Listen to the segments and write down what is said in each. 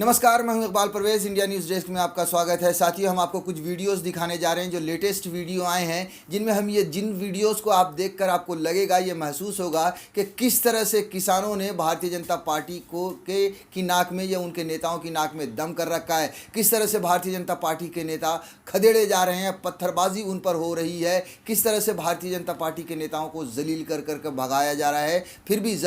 नमस्कार, मैं हूं Iqbal Parvez. India News desk में आपका स्वागत है। साथियों, हम आपको कुछ वीडियोस दिखाने जा रहे हैं जो लेटेस्ट वीडियो आए हैं, जिनमें हम ये जिन वीडियोस को आप देखकर आपको लगेगा, ये महसूस होगा कि किस तरह से किसानों ने भारतीय जनता पार्टी की नाक में या उनके नेताओं की नाक में दम कर रखा है। किस तरह से भारतीय जनता पार्टी के नेता खदेड़े जा रहे हैं, पत्थरबाजी उन पर हो रही है, किस तरह से भारतीय जनता पार्टी के नेताओं को जलील कर कर भगाया जा रहा है। फिर भी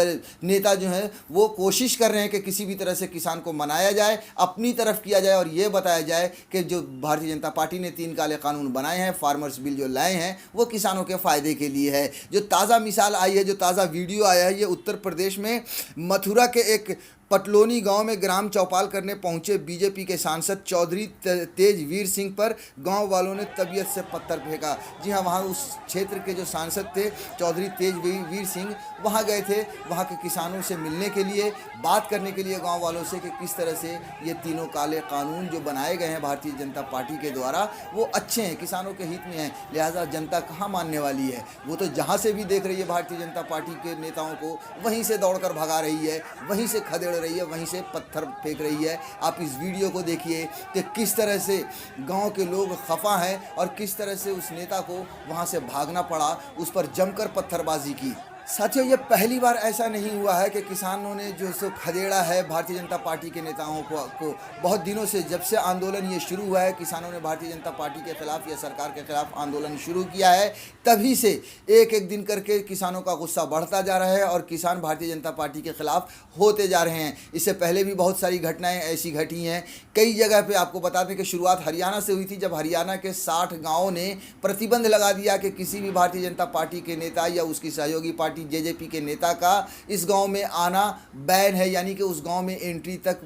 नेता जो है वो कोशिश कर रहे हैं कि किसी भी तरह से किसान को मनाया जाए, अपनी तरफ किया जाए और ये बताया जाए कि जो भारतीय जनता पार्टी ने 3 काले कानून बनाए हैं, फार्मर्स बिल जो लाए हैं, वो किसानों के फ़ायदे के लिए है। जो ताज़ा मिसाल आई है, जो ताज़ा वीडियो आया है, ये उत्तर प्रदेश में मथुरा के एक पटलोनी गांव में ग्राम चौपाल करने पहुंचे बीजेपी के सांसद चौधरी तेजवीर सिंह पर गांव वालों ने तबीयत से पत्थर फेंका। जी हां, वहां उस क्षेत्र के जो सांसद थे चौधरी तेजवीर सिंह, वहां गए थे वहां के किसानों से मिलने के लिए, बात करने के लिए गांव वालों से कि किस तरह से ये तीनों काले कानून जो बनाए गए हैं भारतीय जनता पार्टी के द्वारा वो अच्छे हैं, किसानों के हित में हैं, लिहाजा जनता कहाँ मानने वाली है। वो तो जहाँ से भी देख रही है भारतीय जनता पार्टी के नेताओं को, वहीं से दौड़कर भगा रही है, वहीं से खदेड़ रही है, वहीं से पत्थर फेंक रही है। आप इस वीडियो को देखिए कि किस तरह से गांव के लोग खफा हैं और किस तरह से उस नेता को वहां से भागना पड़ा, उस पर जमकर पत्थरबाजी की। साथियों, ये पहली बार ऐसा नहीं हुआ है कि किसानों ने जो सो खदेड़ा है भारतीय जनता पार्टी के नेताओं को बहुत दिनों से, जब से आंदोलन ये शुरू हुआ है, किसानों ने भारतीय जनता पार्टी के खिलाफ या सरकार के खिलाफ आंदोलन शुरू किया है, तभी से एक एक दिन करके किसानों का गुस्सा बढ़ता जा रहा है और किसान भारतीय जनता पार्टी के खिलाफ होते जा रहे हैं। इससे पहले भी बहुत सारी घटनाएं ऐसी घटी हैं। कई जगह पे आपको बता दें कि शुरुआत हरियाणा से हुई थी, जब हरियाणा के 60 गाँवों ने प्रतिबंध लगा दिया कि किसी भी भारतीय जनता पार्टी के नेता या उसकी सहयोगी पार्टी जेजेपी के नेता का इस गांव में आना बैन है, यानी कि उस गांव में एंट्री तक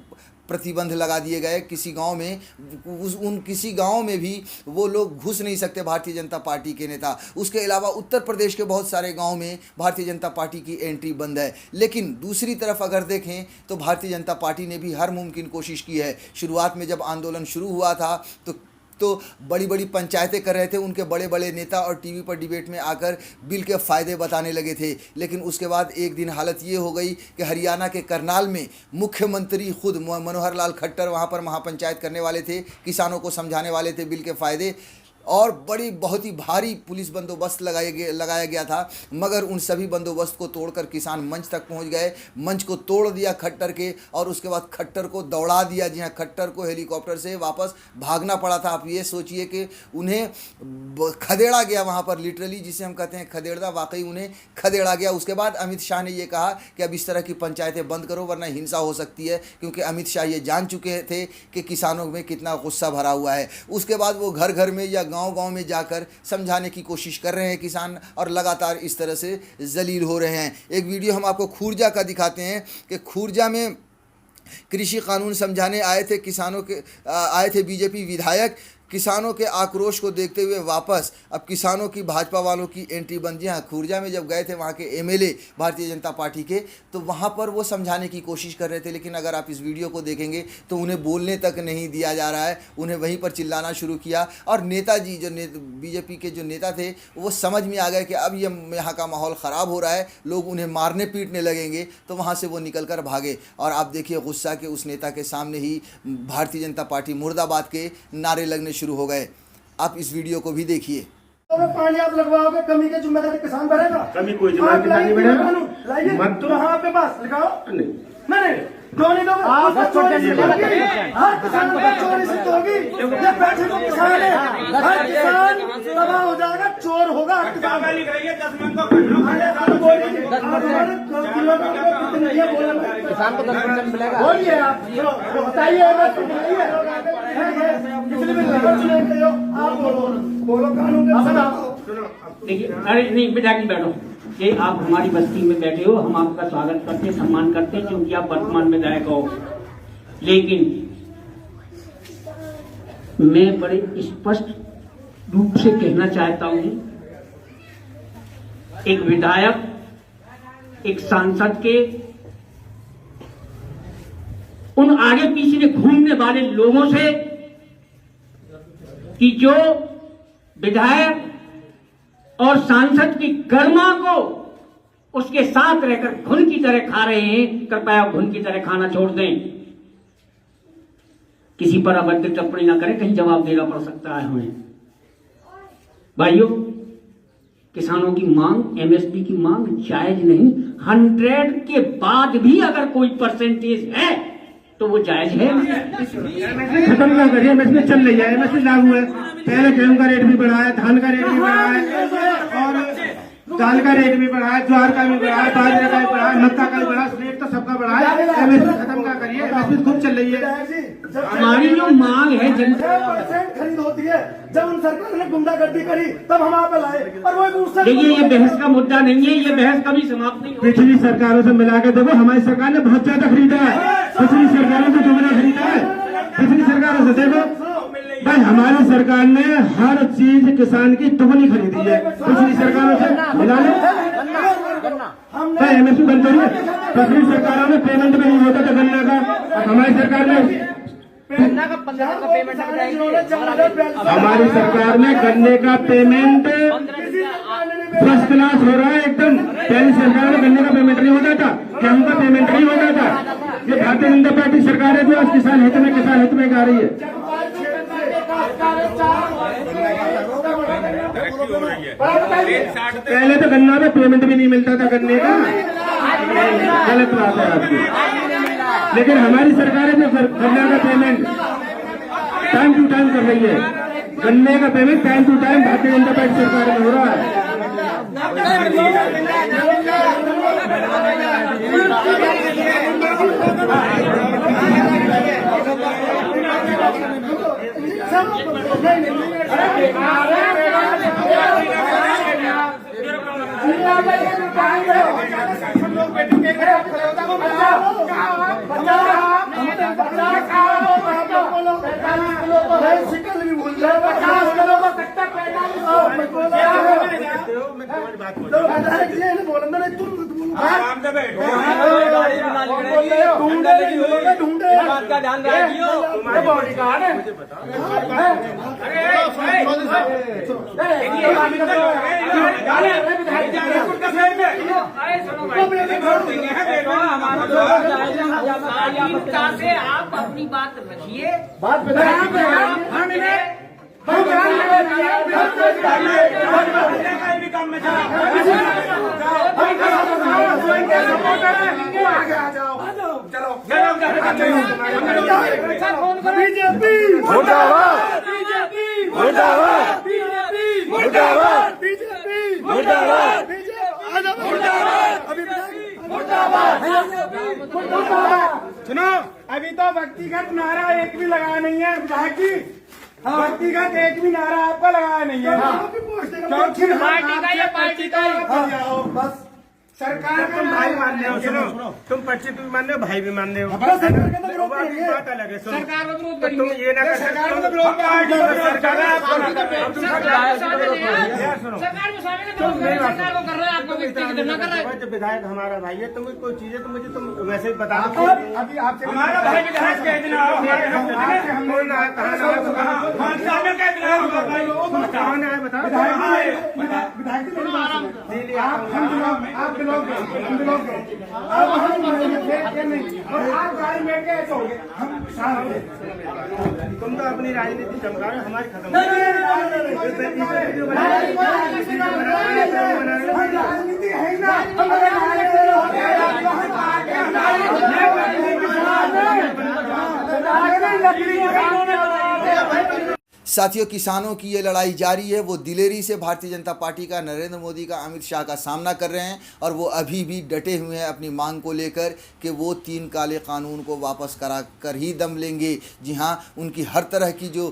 प्रतिबंध लगा दिए गए। किसी गांव में किसी गांव में भी वो लोग घुस नहीं सकते भारतीय जनता पार्टी के नेता। उसके अलावा उत्तर प्रदेश के बहुत सारे गांव में भारतीय जनता पार्टी की एंट्री बंद है। लेकिन दूसरी तरफ अगर देखें तो भारतीय जनता पार्टी ने भी हर मुमकिन कोशिश की है। शुरुआत में जब आंदोलन शुरू हुआ था तो बड़ी बड़ी पंचायतें कर रहे थे, उनके बड़े बड़े नेता और टीवी पर डिबेट में आकर बिल के फ़ायदे बताने लगे थे। लेकिन उसके बाद एक दिन हालत ये हो गई कि हरियाणा के करनाल में मुख्यमंत्री खुद मनोहर लाल खट्टर वहाँ पर महापंचायत करने वाले थे, किसानों को समझाने वाले थे बिल के फ़ायदे, और बहुत ही भारी पुलिस बंदोबस्त लगाया गया था। मगर उन सभी बंदोबस्त को तोड़कर किसान मंच तक पहुंच गए, मंच को तोड़ दिया खट्टर के, और उसके बाद खट्टर को दौड़ा दिया। जी हाँ, खट्टर को हेलीकॉप्टर से वापस भागना पड़ा था। आप ये सोचिए कि उन्हें खदेड़ा गया वहाँ पर, लिटरली जिसे हम कहते हैं खदेड़ना, वाकई उन्हें खदेड़ा गया। उसके बाद अमित शाह ने ये कहा कि अब इस तरह की पंचायतें बंद करो वरना हिंसा हो सकती है, क्योंकि अमित शाह ये जान चुके थे कि किसानों में कितना गुस्सा भरा हुआ है। उसके बाद वो घर घर में या गांव-गांव में जाकर समझाने की कोशिश कर रहे हैं किसान, और लगातार इस तरह से जलील हो रहे हैं। एक वीडियो हम आपको खूरजा का दिखाते हैं कि खूरजा में कृषि कानून समझाने आए थे बीजेपी विधायक। किसानों के आक्रोश को देखते हुए वापस अब किसानों की, भाजपा वालों की एंट्री बंद। जी हाँ, खूरजा में जब गए थे वहाँ के एमएलए भारतीय जनता पार्टी के, तो वहाँ पर वो समझाने की कोशिश कर रहे थे। लेकिन अगर आप इस वीडियो को देखेंगे तो उन्हें बोलने तक नहीं दिया जा रहा है, उन्हें वहीं पर चिल्लाना शुरू किया। और नेताजी जो बीजेपी के जो नेता थे वो समझ में आ गए कि अब ये यहाँ का माहौल ख़राब हो रहा है, लोग उन्हें मारने पीटने लगेंगे, तो वहाँ से वो निकल कर भागे। और आप देखिए, गुस्सा के उस नेता के सामने ही भारतीय जनता पार्टी मुर्दाबाद के नारे लगने शुरू हो गए। आप इस वीडियो को भी देखिए। पानी आप लगवाओगे, कमी के जिम्मेदारी किसान भरेगा। कमी कोई जिम्मेदारी नहीं बनेगा। मत तो हाँ पे पास लिखाओ नहीं, मैंने चोरी लोग हर किसान को चोरी से होगी। ये बैठे तो किसान है, हर किसान तबाह हो जाएगा, चोर होगा हर किसान। किसान को 10% मिलेगा। बोलिए आप, बताइए आप बोलो कानून। देखिए, अरे नहीं बेटा की बैठो, ये आप हमारी बस्ती में बैठे हो, हम आपका स्वागत करते, सम्मान करते, क्योंकि आप वर्तमान विधायक हो। लेकिन मैं बड़े स्पष्ट रूप से कहना चाहता हूं, एक विधायक, एक सांसद के उन आगे पीछे घूमने वाले लोगों से कि जो विधायक और सांसद की गरिमा को उसके साथ रहकर घुन की तरह खा रहे हैं, कृपया घुन की तरह खाना छोड़ दें। किसी पर अभद्र टिप्पणी ना करें, कहीं जवाब देना पड़ सकता है हमें। भाइयों, किसानों की मांग, एमएसपी की मांग जायज नहीं, 100 के बाद भी अगर कोई परसेंटेज है तो वो जायज है। खत्म ना करिए, एमएसपी चल रही है, एमएसपी लागू है। पहले गेहूं का रेट भी बढ़ा है, धान का रेट भी बढ़ा है, और दाल का रेट भी बढ़ा है, ज्वार का भी बढ़ा है, बाजरे का भी बढ़ा है, मक्का का भी बढ़ा है, रेट तो सबका बढ़ा है। एमएसपी खत्म ना करिए, एमएसपी खूब चल रही है। हमारी जो मांग है 6% खरीद होती है, जब उन सरकार ने गुंडागर्दी करी तब हम आप लाए, और वो दूसरा। देखिए, ये बहस का मुद्दा नहीं है, ये बहस कभी समाप्त नहीं होगी। पिछली सरकारों से मिला के देखो, हमारी सरकार ने बहुत ज्यादा खरीदा है, पिछली सरकारों से दोगुना खरीदा है। पिछली सरकारों से देखो भाई, हमारी सरकार ने हर चीज किसान की दोगुनी खरीदी है, पिछली सरकारों से मिला लो भाई। एमएसपी बंद करिए, पिछली सरकारों में पेमेंट भी नहीं होता था गन्ना का, हमारी सरकार ने गन्ना का 15 का पेमेंट हो जाएगी। हमारी सरकार में गन्ने का पेमेंट फर्स्ट क्लास हो रहा है एकदम। पहली सरकार में गन्ने का पेमेंट नहीं होता था, गेहूं का पेमेंट नहीं होता था। ये भारतीय जनता पार्टी सरकार है जो आज किसान हित में गा रही है। पहले तो गन्ना में पेमेंट भी नहीं मिलता था गन्ने का, गलत बात है आपकी। लेकिन हमारी सरकार है जो गन्ना का पेमेंट टाइम टू टाइम कर रही है, गन्ने का payment time to time Bharatiya Janata party सरकार में हो रहा है। शिकल भी भूल जाए, 50 किलो का कट्टा 45 ढूंढे बात का ध्यान रखियो। बॉडी कार्ड से आप अपनी बात रखिए, बात बीजेपी मुर्दाबाद, बीजेपी मुर्दाबाद, बीजेपी मुर्दाबाद, बीजेपी मुर्दाबाद, सुनो, अभी तो व्यक्तिगत नारा एक भी लगाया नहीं है विधायक जी, व्यक्तिगत एक भी नारा आपका लगाया नहीं है, क्योंकि पार्टी का, ये पार्टी का बस सरकार का भाई मान रहे हो। सुनो, तुम पर्ची भी मान रहे हो, भाई भी मान रहे हो, बात अलग है। सरकार को तुम ये ना कर सकते हो, जब विधायक हमारा भाई है, तुम कोई चीज है तो मुझे तुम वैसे ही बता दो। अभी आपसे हमारा भाई विधायक कह देना, अब हम नहीं, और आप गाड़ी में कैसे हो गए, हम तुम तो अपनी राजनीति चमका रहे हो, हमारी खत्म। राजनीति है ना, साथियों, किसानों की ये लड़ाई जारी है। वो दिलेरी से भारतीय जनता पार्टी का, नरेंद्र मोदी का, अमित शाह का सामना कर रहे हैं और वो अभी भी डटे हुए हैं अपनी मांग को लेकर कि वो 3 काले कानून को वापस करा कर ही दम लेंगे। जी हाँ, उनकी हर तरह की जो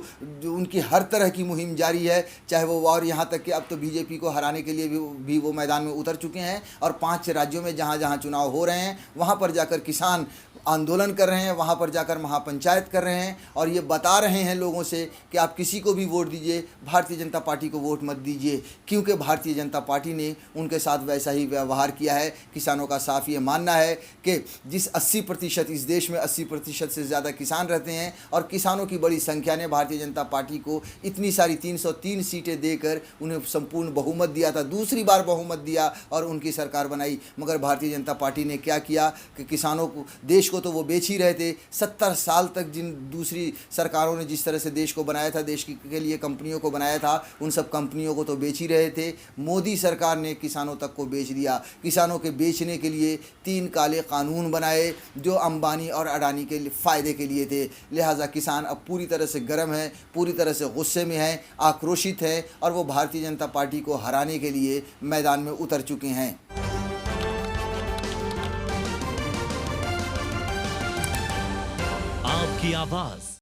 उनकी हर तरह की मुहिम जारी है, चाहे वो, और यहाँ तक कि अब तो बीजेपी को हराने के लिए भी वो मैदान में उतर चुके हैं और 5 राज्यों में जहाँ जहाँ चुनाव हो रहे हैं वहाँ पर जाकर किसान आंदोलन कर रहे हैं, वहाँ पर जाकर महापंचायत कर रहे हैं और ये बता रहे हैं लोगों से कि आप किस किसी को भी वोट दीजिए, भारतीय जनता पार्टी को वोट मत दीजिए, क्योंकि भारतीय जनता पार्टी ने उनके साथ वैसा ही व्यवहार किया है। किसानों का साफ ये मानना है कि जिस 80% इस देश में 80% से ज़्यादा किसान रहते हैं और किसानों की बड़ी संख्या ने भारतीय जनता पार्टी को इतनी सारी 303 सीटें देकर उन्हें संपूर्ण बहुमत दिया था, दूसरी बार बहुमत दिया और उनकी सरकार बनाई। मगर भारतीय जनता पार्टी ने क्या किया कि किसानों को, देश को तो वो बेच ही रहे थे। 70 साल तक जिन दूसरी सरकारों ने जिस तरह से देश को बनाया था, देश के लिए कंपनियों को बनाया था, उन सब कंपनियों को तो बेच ही रहे थे। मोदी सरकार ने किसानों तक को बेच दिया। किसानों के बेचने के लिए 3 काले कानून बनाए जो अंबानी और अडानी के फ़ायदे के लिए थे। लिहाजा किसान अब पूरी तरह से गर्म है, पूरी तरह से गुस्से में है, आक्रोशित है और वो भारतीय जनता पार्टी को हराने के लिए मैदान में उतर चुके हैं। आपकी आवाज